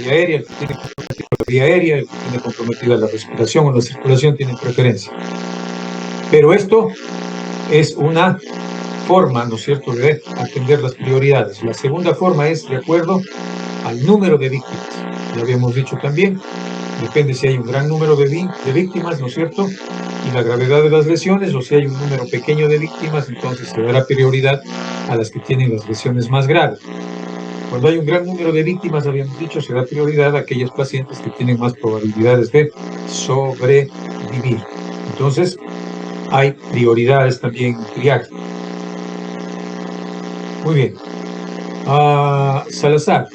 vía aérea, el que tiene comprometida la vía aérea, el que tiene comprometida la respiración o la circulación tienen preferencia. Pero esto es una forma, ¿no es cierto?, de atender las prioridades. La segunda forma es de acuerdo al número de víctimas. Ya habíamos dicho también, depende si hay un gran número de víctimas, ¿no es cierto?, y la gravedad de las lesiones, o si hay un número pequeño de víctimas, entonces se dará prioridad a las que tienen las lesiones más graves. Cuando hay un gran número de víctimas, habíamos dicho, se da prioridad a aquellos pacientes que tienen más probabilidades de sobrevivir. Entonces, hay prioridades también en triaje. Muy bien. Salazar.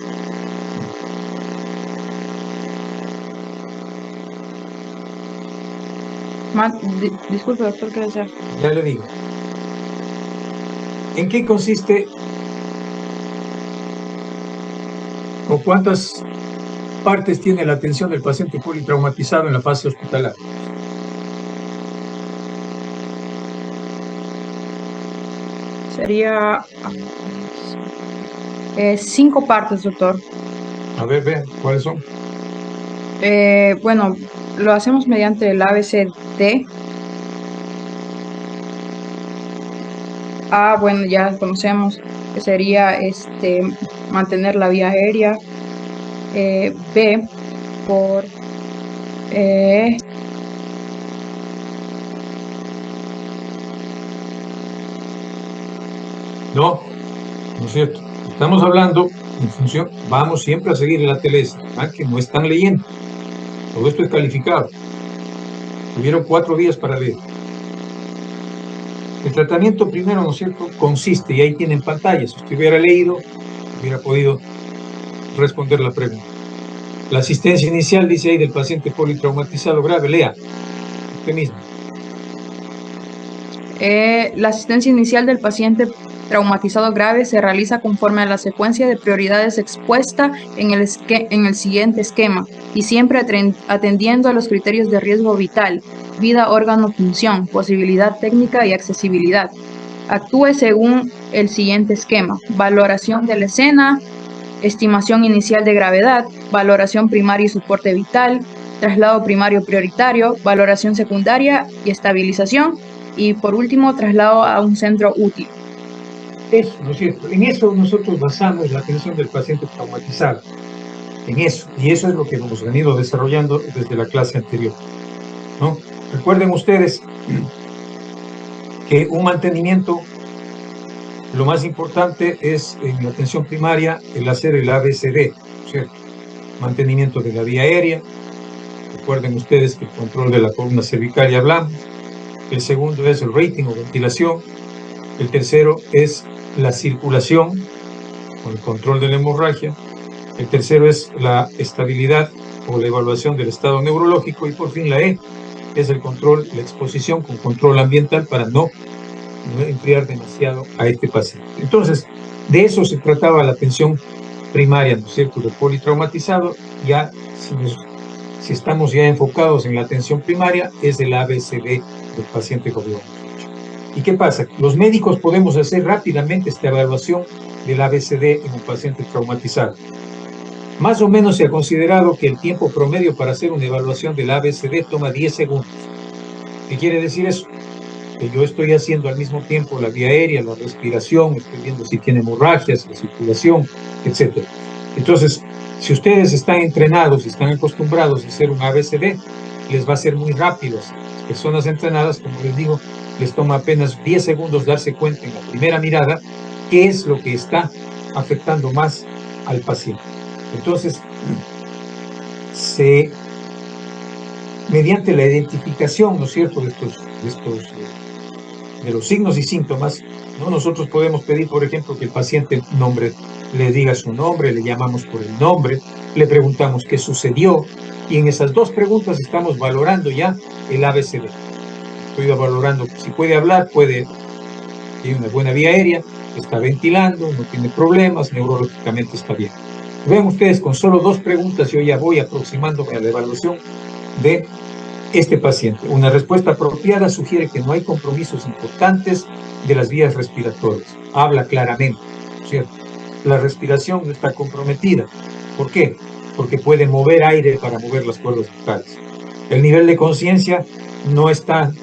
Disculpe, doctor, ¿qué desea? Ya le digo. ¿En qué consiste o cuántas partes tiene la atención del paciente politraumatizado en la fase hospitalaria? Sería 5 partes, doctor. A ver, vean, ¿cuáles son? Bueno, lo hacemos mediante el ABCD. Bueno, ya conocemos que sería mantener la vía aérea. B por No, no es cierto. Estamos hablando en función, vamos siempre a seguir la TLS, que no están leyendo. Todo esto es calificado. Tuvieron 4 días para leer. El tratamiento primero, ¿no es cierto?, consiste, y ahí tienen pantalla, si usted hubiera leído, hubiera podido responder la pregunta. La asistencia inicial, dice ahí, del paciente politraumatizado grave, lea, usted mismo. La asistencia inicial del paciente traumatizado grave se realiza conforme a la secuencia de prioridades expuesta en el siguiente esquema y siempre atendiendo a los criterios de riesgo vital, vida, órgano, función, posibilidad técnica y accesibilidad. Actúe según el siguiente esquema: valoración de la escena, estimación inicial de gravedad, valoración primaria y soporte vital, traslado primario prioritario, valoración secundaria y estabilización, y por último, traslado a un centro útil. Eso, ¿no es cierto? En eso nosotros basamos la atención del paciente traumatizado. En eso. Y eso es lo que hemos venido desarrollando desde la clase anterior, ¿no? Recuerden ustedes que un mantenimiento, lo más importante es en la atención primaria el hacer el ABCD, ¿cierto? Mantenimiento de la vía aérea. Recuerden ustedes que el control de la columna cervical ya hablamos. El segundo es el rating o ventilación. El tercero es la circulación con el control de la hemorragia. El tercero es la estabilidad o la evaluación del estado neurológico. Y por fin la E es el control, la exposición con control ambiental para no enfriar demasiado a este paciente. Entonces, de eso se trataba la atención primaria, ¿no es cierto?, del politraumatizado. Ya, si estamos ya enfocados en la atención primaria, es el ABCD del paciente con diagnóstico. ¿Y qué pasa? Los médicos podemos hacer rápidamente esta evaluación del ABCD en un paciente traumatizado. Más o menos se ha considerado que el tiempo promedio para hacer una evaluación del ABCD toma 10 segundos. ¿Qué quiere decir eso? Que yo estoy haciendo al mismo tiempo la vía aérea, la respiración, estoy viendo si tiene hemorragias, la circulación, etc. Entonces, si ustedes están entrenados y están acostumbrados a hacer un ABCD, les va a ser muy rápido. Las personas entrenadas, como les digo, les toma apenas 10 segundos darse cuenta en la primera mirada qué es lo que está afectando más al paciente. Entonces, mediante la identificación, ¿no es cierto?, de los signos y síntomas, ¿no?, nosotros podemos pedir, por ejemplo, que el paciente le diga su nombre, le llamamos por el nombre, le preguntamos qué sucedió, y en esas 2 preguntas estamos valorando ya el ABCD. Estoy valorando si puede hablar, tiene una buena vía aérea, está ventilando, no tiene problemas, neurológicamente está bien. Vean ustedes, con solo 2 preguntas yo ya voy aproximándome a la evaluación de este paciente. Una respuesta apropiada sugiere que no hay compromisos importantes de las vías respiratorias. Habla claramente, ¿cierto? La respiración no está comprometida. ¿Por qué? porque puede mover aire para mover las cuerdas vocales. El nivel de conciencia no está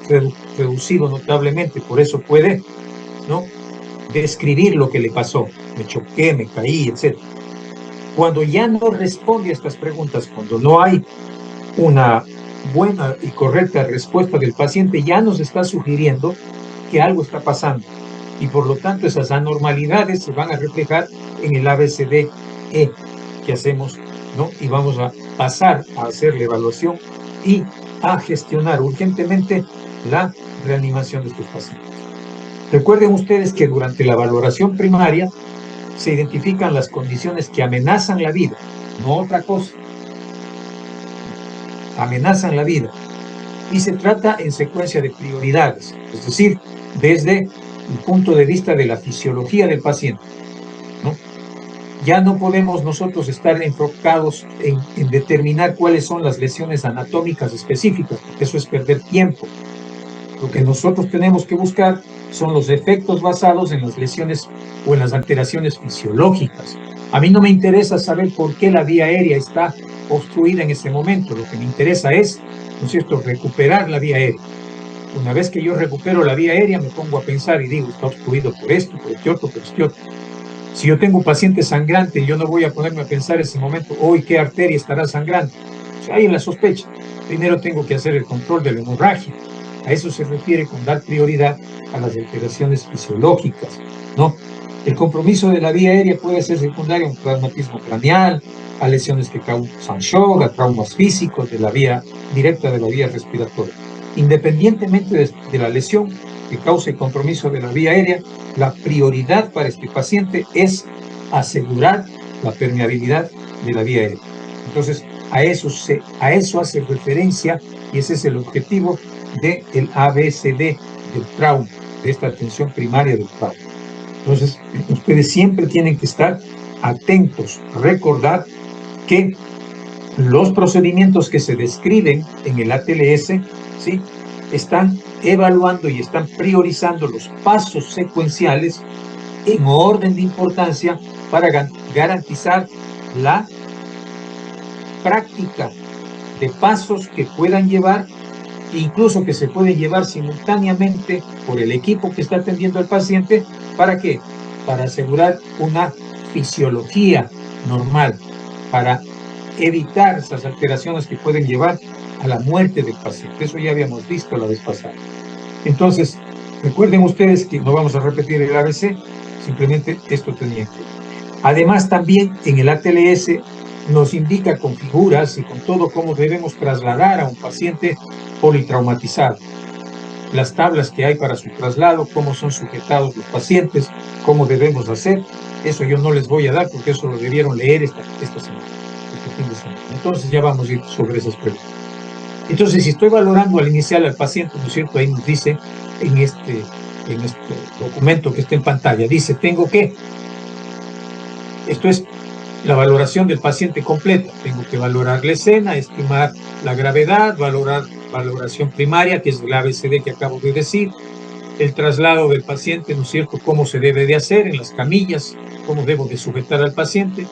reducido notablemente, por eso puede, ¿no?, describir lo que le pasó. Me choqué, me caí, etc. Cuando ya no responde a estas preguntas, cuando no hay una buena y correcta respuesta del paciente, ya nos está sugiriendo que algo está pasando. Y por lo tanto, esas anormalidades se van a reflejar en el ABCDE que hacemos, ¿no? Y vamos a pasar a hacer la evaluación y a gestionar urgentemente la reanimación de estos pacientes. Recuerden ustedes que durante la valoración primaria se identifican las condiciones que amenazan la vida, no otra cosa. Amenazan la vida. Y se trata en secuencia de prioridades, es decir, desde el punto de vista de la fisiología del paciente, ¿no? Ya no podemos nosotros estar enfocados en determinar cuáles son las lesiones anatómicas específicas, porque eso es perder tiempo. Lo que nosotros tenemos que buscar son los efectos basados en las lesiones o en las alteraciones fisiológicas. A mí no me interesa saber por qué la vía aérea está obstruida en ese momento. Lo que me interesa es, ¿no es cierto?, recuperar la vía aérea. Una vez que yo recupero la vía aérea, me pongo a pensar y digo, está obstruido por esto, por este otro, por este otro. Si yo tengo un paciente sangrante, yo no voy a ponerme a pensar en ese momento, hoy qué arteria estará sangrando. O sea, hay en la sospecha. Primero tengo que hacer el control de la hemorragia. A eso se refiere con dar prioridad a las alteraciones fisiológicas, ¿no? El compromiso de la vía aérea puede ser secundario a un traumatismo craneal, a lesiones que causan shock, a traumas físicos de la vía directa de la vía respiratoria. Independientemente de la lesión que cause compromiso de la vía aérea, la prioridad para este paciente es asegurar la permeabilidad de la vía aérea. Entonces, a eso hace referencia y ese es el objetivo del ABCD del trauma, de esta atención primaria del trauma. Entonces, ustedes siempre tienen que estar atentos, recordar que los procedimientos que se describen en el ATLS, ¿sí?, están evaluando y están priorizando los pasos secuenciales en orden de importancia para garantizar la práctica de pasos que puedan llevar, incluso que se pueden llevar simultáneamente por el equipo que está atendiendo al paciente. ¿Para qué? Para asegurar una fisiología normal, para evitar esas alteraciones que pueden llevar a la muerte del paciente. Eso ya habíamos visto la vez pasada. Entonces, recuerden ustedes que no vamos a repetir el ABC, simplemente esto tenía que. Además, también en el ATLS nos indica con figuras y con todo cómo debemos trasladar a un paciente politraumatizado. Las tablas que hay para su traslado, cómo son sujetados los pacientes, cómo debemos hacer. Eso yo no les voy a dar porque eso lo debieron leer esta semana, este fin de semana. Entonces ya vamos a ir sobre esas preguntas. Entonces, si estoy valorando al inicial al paciente, ¿no es cierto? Ahí nos dice en este documento que está en pantalla, dice, tengo que, esto es la valoración del paciente completa, tengo que valorar la escena, estimar la gravedad, valoración primaria, que es el ABCD que acabo de decir, el traslado del paciente, ¿no es cierto?, cómo se debe de hacer en las camillas, cómo debo de sujetar al paciente,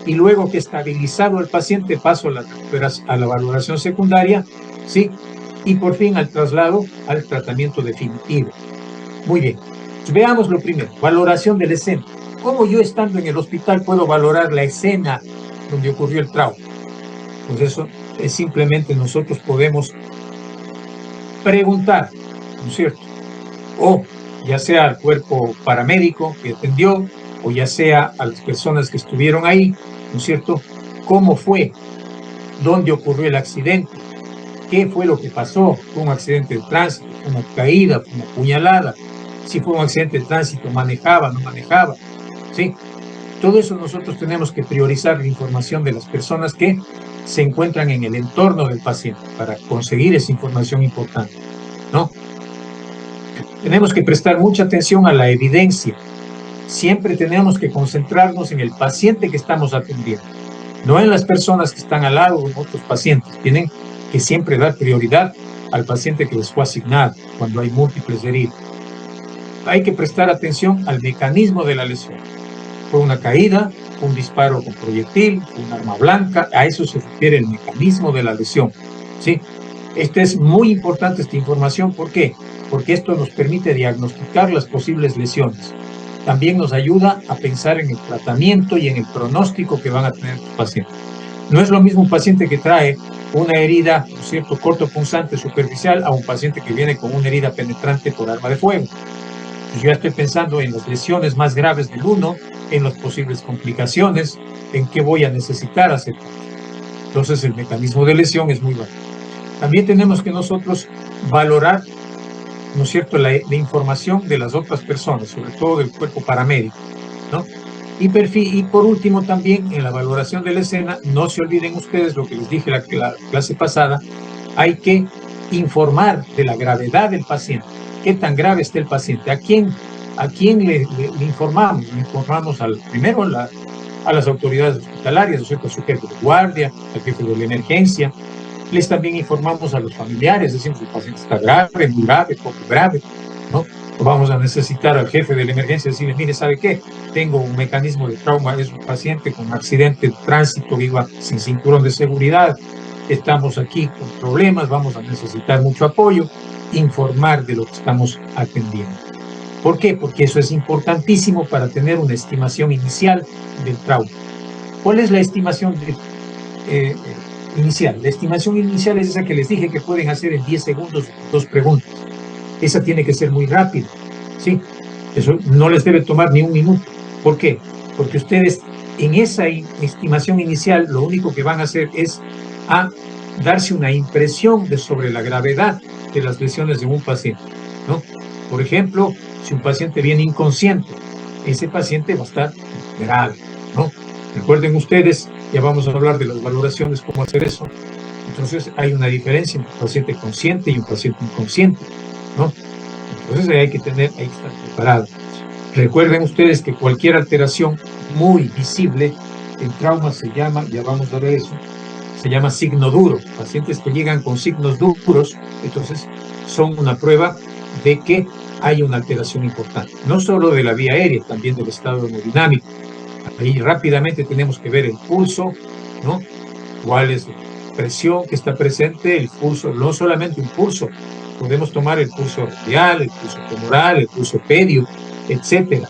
y luego que estabilizado el paciente paso a la valoración secundaria, ¿sí? Y por fin al traslado al tratamiento definitivo. Muy bien, veamos lo primero, valoración de la escena. ¿Cómo yo estando en el hospital puedo valorar la escena donde ocurrió el trauma? Pues eso es simplemente nosotros podemos preguntar, ¿no es cierto? O ya sea al cuerpo paramédico que atendió, o ya sea a las personas que estuvieron ahí, ¿no es cierto?, cómo fue, dónde ocurrió el accidente, qué fue lo que pasó, fue un accidente de tránsito, fue una caída, fue una puñalada, si fue un accidente de tránsito, manejaba, no manejaba, ¿sí? Todo eso nosotros tenemos que priorizar la información de las personas que se encuentran en el entorno del paciente para conseguir esa información importante, ¿no? Tenemos que prestar mucha atención a la evidencia. Siempre tenemos que concentrarnos en el paciente que estamos atendiendo, no en las personas que están al lado de otros pacientes. Tienen que siempre dar prioridad al paciente que les fue asignado cuando hay múltiples heridas. Hay que prestar atención al mecanismo de la lesión. ¿Fue una caída? un disparo con proyectil, un arma blanca, a eso se refiere el mecanismo de la lesión, ¿sí? Es muy importante esta información, ¿por qué? Porque esto nos permite diagnosticar las posibles lesiones. También nos ayuda a pensar en el tratamiento y en el pronóstico que van a tener los pacientes. No es lo mismo un paciente que trae una herida, ¿no es cierto?, cortopunzante superficial a un paciente que viene con una herida penetrante por arma de fuego. Yo ya estoy pensando en las lesiones más graves del uno, en las posibles complicaciones, en qué voy a necesitar hacer. Entonces el mecanismo de lesión es muy bueno. También tenemos que nosotros valorar, ¿no es cierto?, la información de las otras personas, sobre todo del cuerpo paramédico, ¿no? Y por último también en la valoración de la escena, no se olviden ustedes lo que les dije la clase pasada, hay que informar de la gravedad del paciente, qué tan grave está el paciente, a quién le informamos. Le informamos primero a las autoridades hospitalarias, ¿no es cierto?, a su jefe de guardia, al jefe de la emergencia. Les también informamos a los familiares, decimos, el paciente está grave, muy grave, poco grave, ¿no? O vamos a necesitar al jefe de la emergencia decirle, mire, ¿sabe qué? Tengo un mecanismo de trauma, es un paciente con accidente de tránsito, iba sin cinturón de seguridad, estamos aquí con problemas, vamos a necesitar mucho apoyo, informar de lo que estamos atendiendo. ¿Por qué? Porque eso es importantísimo para tener una estimación inicial del trauma. ¿Cuál es la estimación inicial? La estimación inicial es esa que les dije que pueden hacer en 10 segundos 2 preguntas. Esa tiene que ser muy rápida, ¿sí? Eso no les debe tomar ni un minuto. ¿Por qué? Porque ustedes en esa estimación inicial lo único que van a hacer es darse una impresión sobre la gravedad de las lesiones de un paciente, ¿no? Por ejemplo, si un paciente viene inconsciente, ese paciente va a estar grave, ¿no? Recuerden ustedes, ya vamos a hablar de las valoraciones, cómo hacer eso. Entonces hay una diferencia entre un paciente consciente y un paciente inconsciente, ¿no? Entonces hay que estar preparado. Recuerden ustedes que cualquier alteración muy visible en trauma se llama, ya vamos a ver eso, se llama signo duro. Pacientes que llegan con signos duros, entonces son una prueba de que hay una alteración importante, no solo de la vía aérea, también del estado hemodinámico. Ahí rápidamente tenemos que ver el pulso, ¿no? Cuál es la presión que está presente, el pulso, no solamente un pulso, podemos tomar el pulso radial, el pulso femoral, el pulso pedio, etcétera,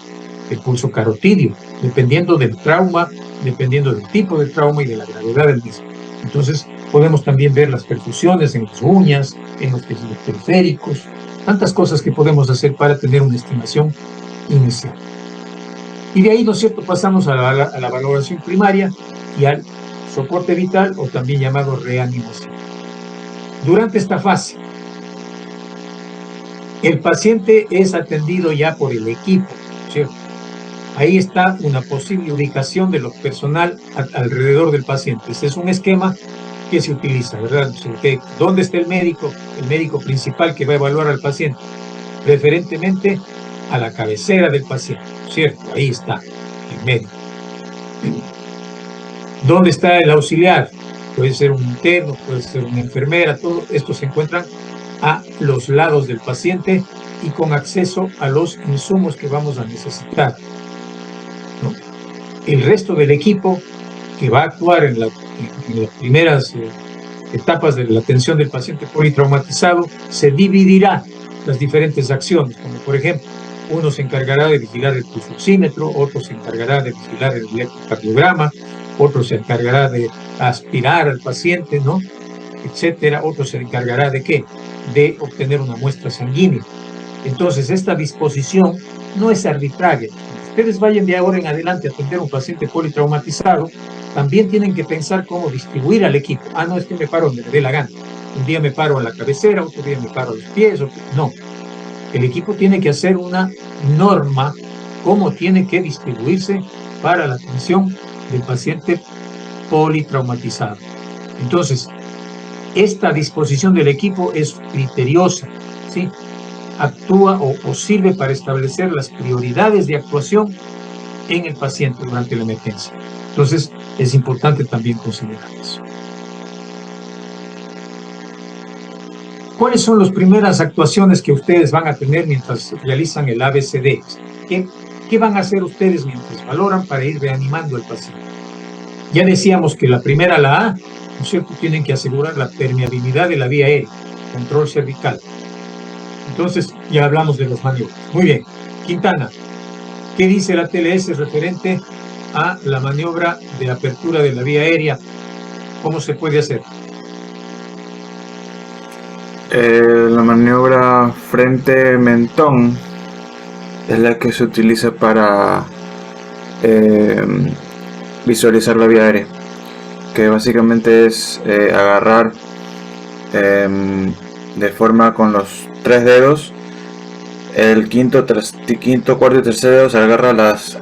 el pulso carotidio, dependiendo del trauma, dependiendo del tipo de trauma y de la gravedad del mismo. Entonces, podemos también ver las perfusiones en las uñas, en los tejidos periféricos, tantas cosas que podemos hacer para tener una estimación inicial. Y de ahí, ¿no es cierto?, pasamos a la valoración primaria y al soporte vital, o también llamado reanimación. Durante esta fase, el paciente es atendido ya por el equipo, ¿cierto? Ahí está una posible ubicación de lo personal alrededor del paciente. Este es un esquema que se utiliza, ¿verdad? ¿Dónde está el médico principal que va a evaluar al paciente? Preferentemente a la cabecera del paciente, ¿cierto? Ahí está el médico. ¿Dónde está el auxiliar? Puede ser un interno, puede ser una enfermera, todo esto se encuentran a los lados del paciente y con acceso a los insumos que vamos a necesitar, ¿no? El resto del equipo que va a actuar en las primeras etapas de la atención del paciente politraumatizado se dividirá las diferentes acciones, como por ejemplo, uno se encargará de vigilar el pulso oxímetro, otro se encargará de vigilar el electrocardiograma, otro se encargará de aspirar al paciente, ¿no?, etcétera. Otro se encargará de ¿qué? De obtener una muestra sanguínea. Entonces, esta disposición no es arbitraria. Ustedes vayan de ahora en adelante a atender a un paciente politraumatizado, también tienen que pensar cómo distribuir al equipo. No es que me paro donde me dé la gana. Un día me paro a la cabecera, otro día me paro a los pies. No. El equipo tiene que hacer una norma cómo tiene que distribuirse para la atención del paciente politraumatizado. Entonces, esta disposición del equipo es criteriosa, ¿sí? Actúa o sirve para establecer las prioridades de actuación en el paciente durante la emergencia. Entonces, es importante también considerar eso. ¿Cuáles son las primeras actuaciones que ustedes van a tener mientras realizan el ABCD? Que ¿Qué van a hacer ustedes mientras valoran para ir reanimando al paciente? Ya decíamos que la primera, la A, ¿no es cierto?, tienen que asegurar la permeabilidad de la vía aérea, control cervical. Entonces, ya hablamos de las maniobras. Muy bien. Quintana, ¿qué dice la TLS referente a la maniobra de apertura de la vía aérea? ¿Cómo se puede hacer? La maniobra frente-mentón es la que se utiliza para visualizar la vía aérea, que básicamente es agarrar de forma con los 3 dedos, el quinto, cuarto y tercer dedo se agarra las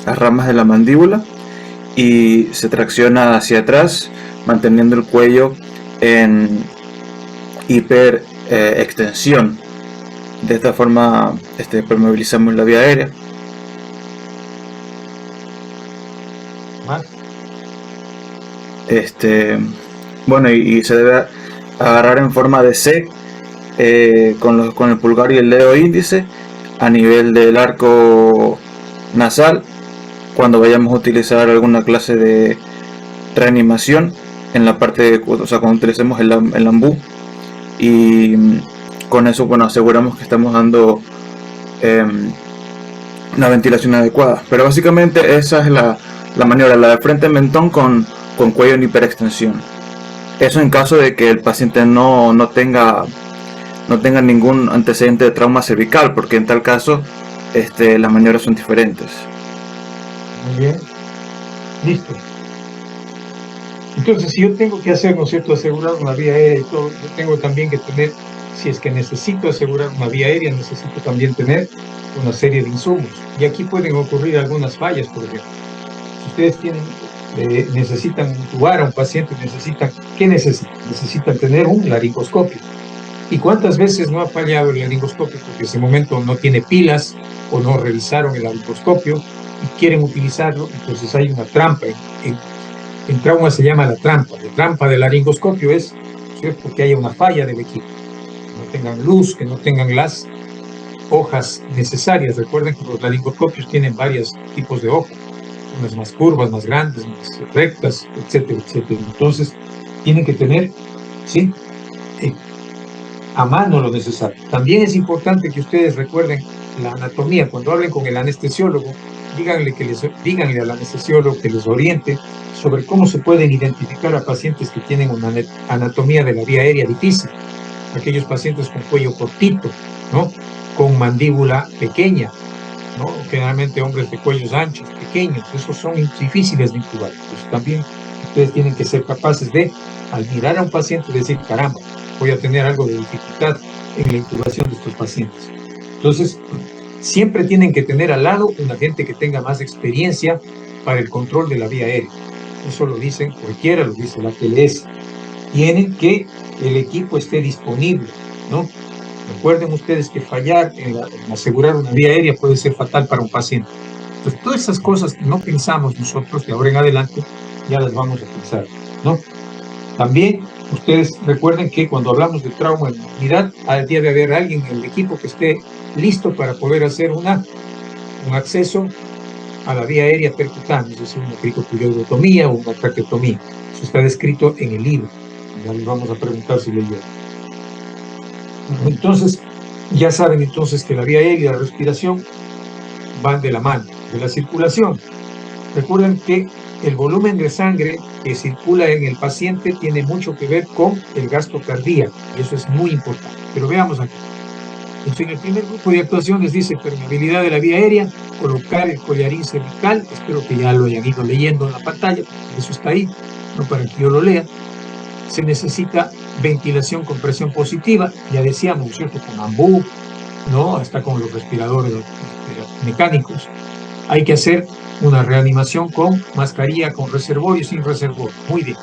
ramas de la mandíbula y se tracciona hacia atrás, manteniendo el cuello en hiper extensión. De esta forma permeabilizamos la vía aérea. Bueno, y se debe agarrar en forma de C con el pulgar y el dedo índice a nivel del arco nasal cuando vayamos a utilizar alguna clase de reanimación en la parte, o sea, cuando utilicemos el ambú, y con eso, bueno, aseguramos que estamos dando una ventilación adecuada. Pero básicamente esa es la maniobra, la de frente mentón con cuello en hiperextensión. Eso en caso de que el paciente no tenga ningún antecedente de trauma cervical, porque en tal caso las maniobras son diferentes. Muy bien. Listo. Entonces, si yo tengo que hacer, ¿no es cierto?, asegurar una vía aérea y todo, yo tengo también que tener, si es que necesito asegurar una vía aérea, necesito también tener una serie de insumos. Y aquí pueden ocurrir algunas fallas, por ejemplo. Si ustedes necesitan intubar a un paciente, ¿qué necesitan? Necesitan tener un laringoscopio. ¿Y cuántas veces no ha fallado el laringoscopio porque en ese momento no tiene pilas o no revisaron el laringoscopio y quieren utilizarlo? Entonces hay una trampa. En trauma se llama la trampa del laringoscopio es, ¿cierto?, que haya una falla del equipo, que no tengan luz, que no tengan las hojas necesarias. Recuerden que los laringoscopios tienen varios tipos de hojas, unas más curvas, más grandes, más rectas, etcétera, etcétera. Entonces tienen que tener, ¿sí?, a mano lo necesario. También es importante que ustedes recuerden la anatomía. Cuando hablen con el anestesiólogo, díganle al anestesiólogo que les oriente sobre cómo se pueden identificar a pacientes que tienen una anatomía de la vía aérea difícil. Aquellos pacientes con cuello cortito, ¿no?, con mandíbula pequeña, ¿no?, generalmente hombres de cuellos anchos, pequeños, esos son difíciles de intubar. Entonces también ustedes tienen que ser capaces de, al mirar a un paciente, decir, caramba, voy a tener algo de dificultad en la intubación de estos pacientes. Entonces, siempre tienen que tener al lado un agente que tenga más experiencia para el control de la vía aérea. Eso lo dicen cualquiera, lo dice la TLS. Tienen que el equipo esté disponible, ¿no? Recuerden ustedes que fallar en asegurar una vía aérea puede ser fatal para un paciente. Entonces, todas esas cosas que no pensamos nosotros de ahora en adelante, ya las vamos a pensar, ¿no? También ustedes recuerden que cuando hablamos de trauma en movilidad, debe haber alguien en el equipo que esté listo para poder hacer un acceso a la vía aérea percutánea, es decir, una cricotiloidotomía o una traqueotomía. Eso está descrito en el libro. Ya les vamos a preguntar si leyó. Entonces, ya saben entonces que la vía aérea y la respiración van de la mano. De la circulación, recuerden que el volumen de sangre que circula en el paciente tiene mucho que ver con el gasto cardíaco, y eso es muy importante. Pero veamos aquí. En el primer grupo de actuaciones dice permeabilidad de la vía aérea, colocar el collarín cervical, espero que ya lo hayan ido leyendo en la pantalla, porque eso está ahí, no para que yo lo lea. Se necesita ventilación con presión positiva, ya decíamos, ¿cierto?, con ambú, ¿no?, hasta con los respiradores mecánicos. Hay que hacer una reanimación con mascarilla, con reservorio y sin reservorio. Muy bien.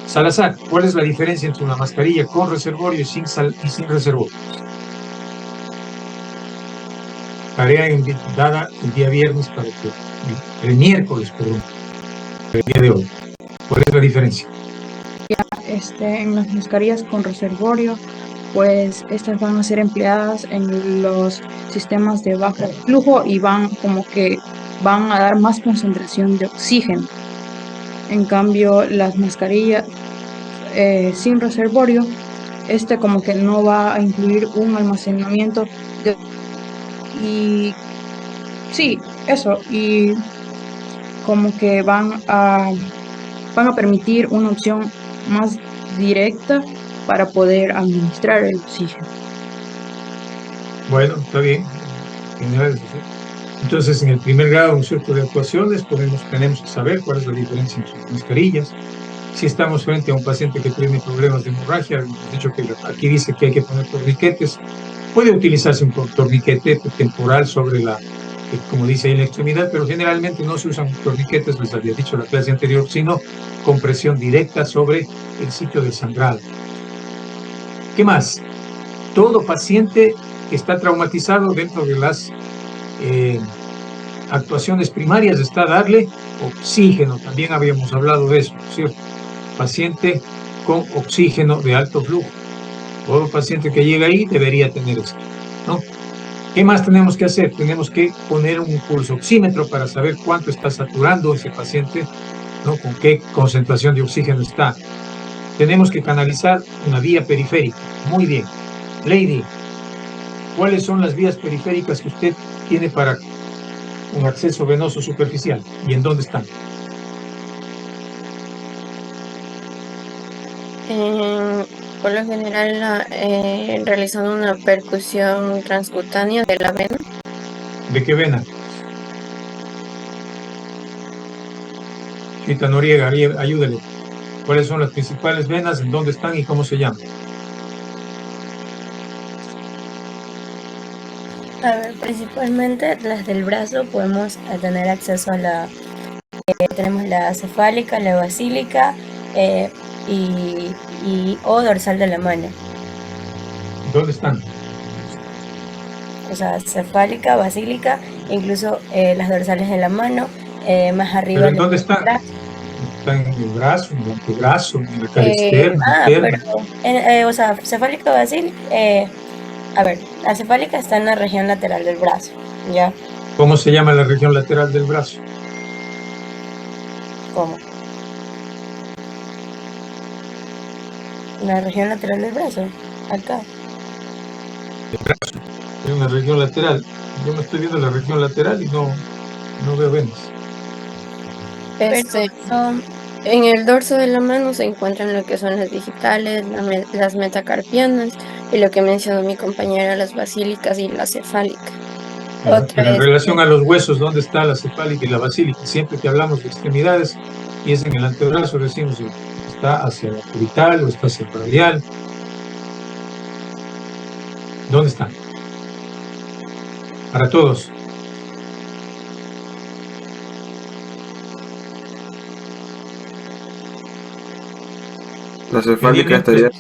Salazar, ¿cuál es la diferencia entre una mascarilla con reservorio y sin reservorio? Tarea dada el día viernes para que el miércoles, perdón, el día de hoy. ¿Cuál es la diferencia? En las mascarillas con reservorio pues estas van a ser empleadas en los sistemas de bajo flujo y van como que van a dar más concentración de oxígeno. En cambio, las mascarillas sin reservorio, como que no va a incluir un almacenamiento de, y sí, eso, y como que van a permitir una opción más directa para poder administrar el oxígeno. Bueno, está bien. General, entonces, en el primer grado, un cierto de actuaciones, tenemos que saber cuál es la diferencia entre las mascarillas. Si estamos frente a un paciente que tiene problemas de hemorragia, hemos dicho que aquí dice que hay que poner torniquetes. Puede utilizarse un torniquete temporal sobre como dice ahí, la extremidad, pero generalmente no se usan torniquetes, les había dicho en la clase anterior, sino con presión directa sobre el sitio de sangrado. ¿Qué más? Todo paciente que está traumatizado dentro de las actuaciones primarias está darle oxígeno. También habíamos hablado de eso, ¿cierto? Paciente con oxígeno de alto flujo. Todo paciente que llega ahí debería tener esto, ¿no? ¿Qué más tenemos que hacer? Tenemos que poner un pulso oxímetro para saber cuánto está saturando ese paciente, ¿no? Con qué concentración de oxígeno está. Tenemos que canalizar una vía periférica. Muy bien. Lady, ¿cuáles son las vías periféricas que usted tiene para un acceso venoso superficial? ¿Y en dónde están? Por lo general, realizando una percusión transcutánea de la vena. ¿De qué vena? Chita Noriega, ayúdele. ¿Cuáles son las principales venas? ¿En dónde están y cómo se llaman? A ver, principalmente las del brazo podemos tener acceso a tenemos la cefálica, la basílica o dorsal de la mano. ¿Dónde están? O sea, cefálica, basílica, incluso las dorsales de la mano, más arriba. ¿Pero en dónde están? Están en el brazo, en el antebrazo, en la cara externa, interna. Pero, o sea, cefálica, basílica, a ver, la cefálica está en la región lateral del brazo, ¿ya? ¿Cómo se llama la región lateral del brazo? ¿Cómo? La región lateral del brazo, acá. El brazo, hay una región lateral. Yo me estoy viendo la región lateral y no veo venas. En el dorso de la mano se encuentran lo que son las digitales, las metacarpianas y lo que mencionó mi compañera, las basílicas y la cefálica. Pero en relación a los huesos, ¿dónde está la cefálica y la basílica? Siempre que hablamos de extremidades y es en el antebrazo, decimos si está hacia la cubital o está hacia el radial. ¿Dónde están? Para todos. La cefálica estaría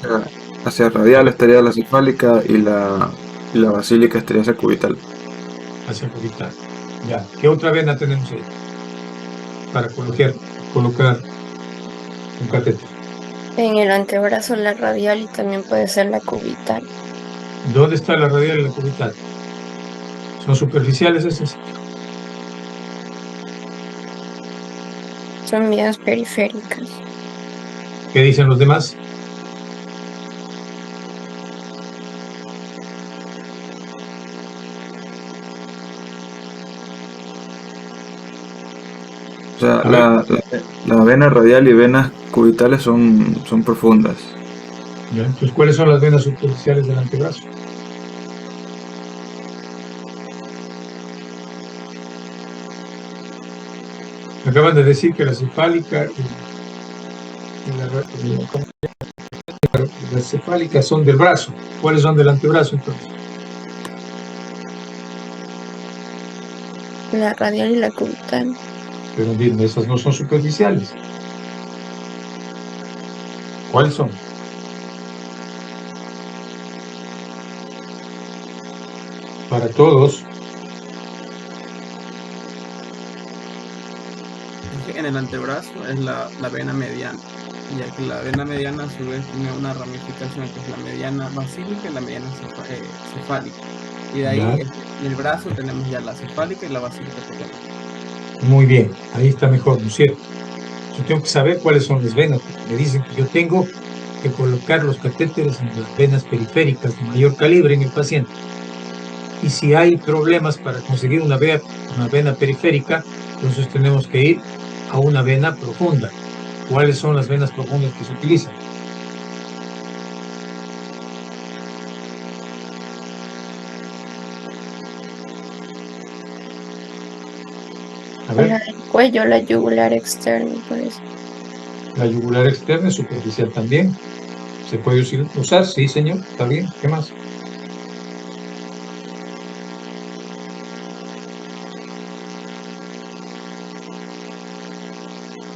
hacia radial, estaría la cefálica y la basílica estaría hacia cubital. Hacia cubital. Ya. ¿Qué otra vena tenemos ahí? Para colocar un catéter. En el antebrazo la radial y también puede ser la cubital. ¿Dónde está la radial y la cubital? ¿Son superficiales esas? Son vías periféricas. ¿Qué dicen los demás? O sea, la vena radial y venas cubitales son profundas. ¿Ya? Entonces, ¿cuáles son las venas superficiales del antebrazo? Me acaban de decir que la cefálica las cefálicas son del brazo. ¿Cuáles son del antebrazo entonces? La radial y la cubital. Pero bien, esas no son superficiales. ¿Cuáles son? Para todos. En el antebrazo es la vena mediana. ya que la vena mediana a su vez tiene una ramificación que es la mediana basílica y la mediana cefálica. Y de ahí, Ya, en el brazo tenemos ya la cefálica y la basílica pequeña. muy bien, ahí está mejor, ¿no es cierto? Yo tengo que saber cuáles son las venas, porque me dicen que yo tengo que colocar los catéteres en las venas periféricas de mayor calibre en el paciente. Y si hay problemas para conseguir una vena periférica, entonces tenemos que ir a una vena profunda. ¿Cuáles son las venas profundas que se utilizan? A ver, La del cuello, la yugular externa, por eso. la yugular externa es superficial también. ¿Se puede usar? Sí, señor. Está bien. ¿Qué más?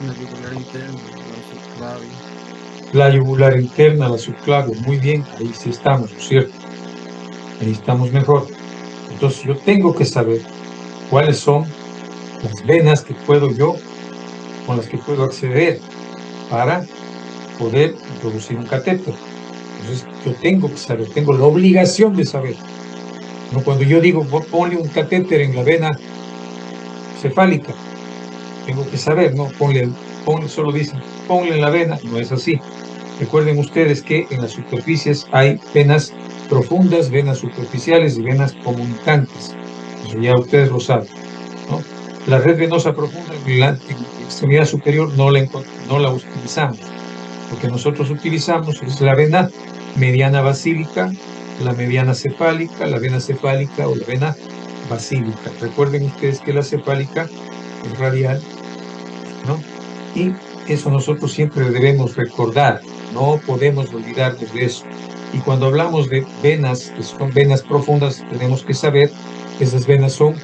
La yugular interna, la subclavia. La yugular interna, la subclavia. Muy bien. Ahí sí estamos, ¿no es cierto? Ahí estamos mejor. Entonces yo tengo que saber cuáles son las venas que puedo yo, con las que puedo acceder para poder introducir un catéter. Entonces yo tengo que saber, tengo la obligación de saber. No, cuando yo digo ponle un catéter en la vena cefálica, tengo que saber, no ponle, solo dicen ponle en la vena, no es así. Recuerden ustedes que en las superficies hay venas profundas, venas superficiales y venas comunicantes. Eso ya ustedes lo saben, ¿no? La red venosa profunda en la extremidad superior no la utilizamos. Lo que nosotros utilizamos es la vena mediana basílica, la mediana cefálica, la vena cefálica o la vena basílica. Recuerden ustedes que la cefálica es radial, ¿no? Y eso nosotros siempre debemos recordar, no podemos olvidarnos de eso. Y cuando hablamos de venas, que son venas profundas, tenemos que saber que esas venas son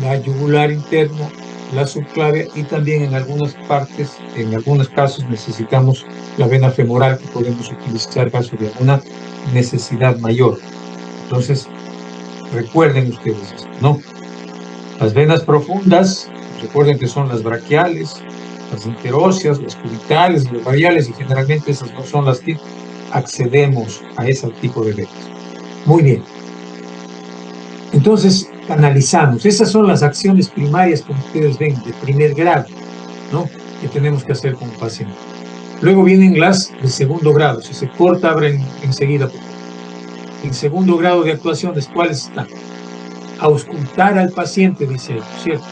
la yugular interna, la subclavia y también en algunas partes, en algunos casos necesitamos la vena femoral que podemos utilizar en caso de alguna necesidad mayor. Entonces, recuerden ustedes esto, ¿no? Las venas profundas, recuerden que son las braquiales, las interóseas, las cubitales, las radiales, y generalmente esas no son las que accedemos a ese tipo de venas. Muy bien. Entonces, analizamos. Esas son las acciones primarias, como ustedes ven, de primer grado, ¿no?, que tenemos que hacer con el paciente. Luego vienen las de segundo grado. Si se corta, abren enseguida. En segundo grado de actuaciones, ¿cuáles están? Auscultar al paciente, dice él, ¿cierto?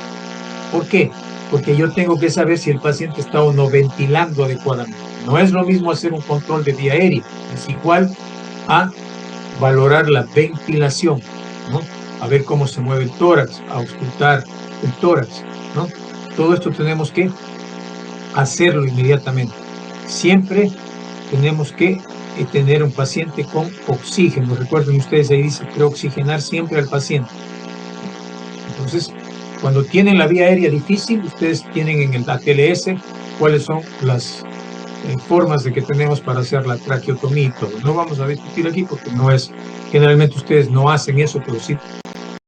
¿Por qué? Porque yo tengo que saber si el paciente está o no ventilando adecuadamente. No es lo mismo hacer un control de vía aérea, es igual a valorar la ventilación, ¿no? A ver cómo se mueve el tórax, a auscultar el tórax, ¿no? Todo esto tenemos que hacerlo inmediatamente. Siempre tenemos que tener un paciente con oxígeno. Recuerden ustedes, ahí dice preoxigenar siempre al paciente. Entonces, cuando tienen la vía aérea difícil, ustedes tienen en el ATLS cuáles son las formas de que tenemos para hacer la traqueotomía y todo. No vamos a discutir aquí porque no es, generalmente ustedes no hacen eso, pero sí